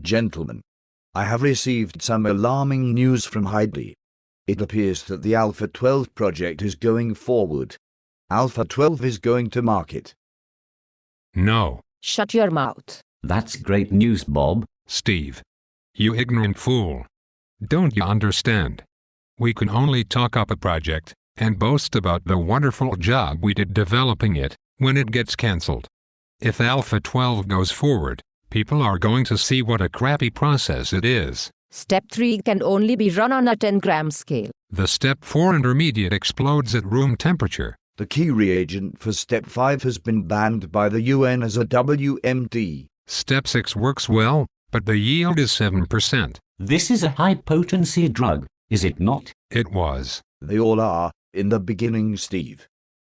Gentlemen, I have received some alarming news from Heidley. It appears that the Alpha 12 project is going forward. Alpha 12 is going to market. No. Shut your mouth. That's great news, Bob. Steve. You ignorant fool. Don't you understand? We can only talk up a project and boast about the wonderful job we did developing it when it gets cancelled. If Alpha 12 goes forward, people are going to see what a crappy process it is. Step 3 can only be run on a 10-gram scale. The Step 4 intermediate explodes at room temperature. The key reagent for Step 5 has been banned by the UN as a WMD. Step 6 works well, but the yield is 7%. This is a high-potency drug, is it not? It was. They all are, in the beginning, Steve.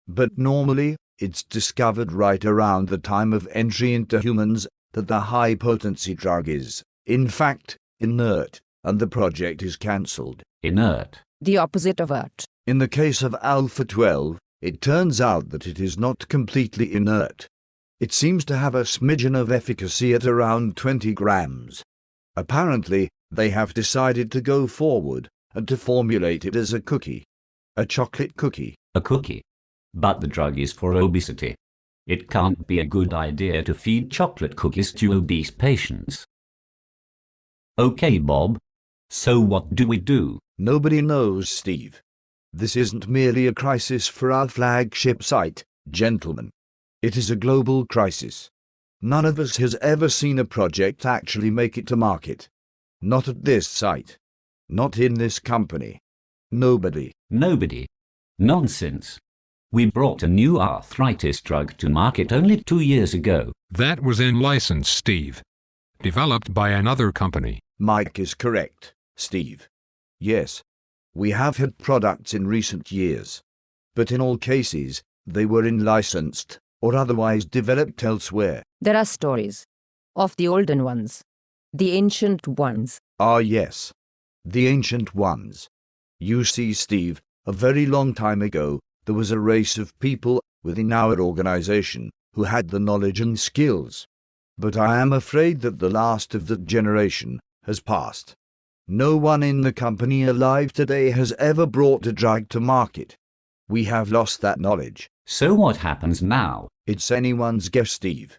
But normally, it's discovered right around the time of entry into humans that the high-potency drug is, in fact, inert, and the project is cancelled. Inert. The opposite of ert. In the case of Alpha 12, it turns out that it is not completely inert. It seems to have a smidgen of efficacy at around 20 grams. Apparently, they have decided to go forward and to formulate it as a cookie. A chocolate cookie. A cookie. But the drug is for obesity. It can't be a good idea to feed chocolate cookies to obese patients. Okay, Bob. So what do we do? Nobody knows, Steve. This isn't merely a crisis for our flagship site, gentlemen. It is a global crisis. None of us has ever seen a project actually make it to market. Not at this site. Not in this company. Nobody. Nobody. Nonsense. We brought a new arthritis drug to market only 2 years ago. That was in license, Steve. Developed by another company. Mike is correct, Steve. Yes, we have had products in recent years. But in all cases, they were in-licensed or otherwise developed elsewhere. There are stories of the olden ones. The ancient ones. Ah, yes. The ancient ones. You see, Steve, a very long time ago, there was a race of people within our organization who had the knowledge and skills. But I am afraid that the last of that generation has passed. No one in the company alive today has ever brought a drug to market. We have lost that knowledge. So what happens now? It's anyone's guess, Steve.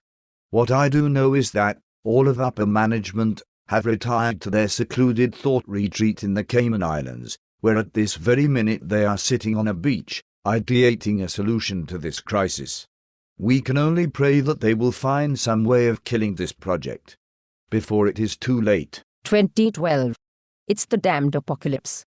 What I do know is that all of upper management have retired to their secluded thought retreat in the Cayman Islands, where at this very minute they are sitting on a beach, ideating a solution to this crisis. We can only pray that they will find some way of killing this project before it is too late. 2012. It's the damned apocalypse.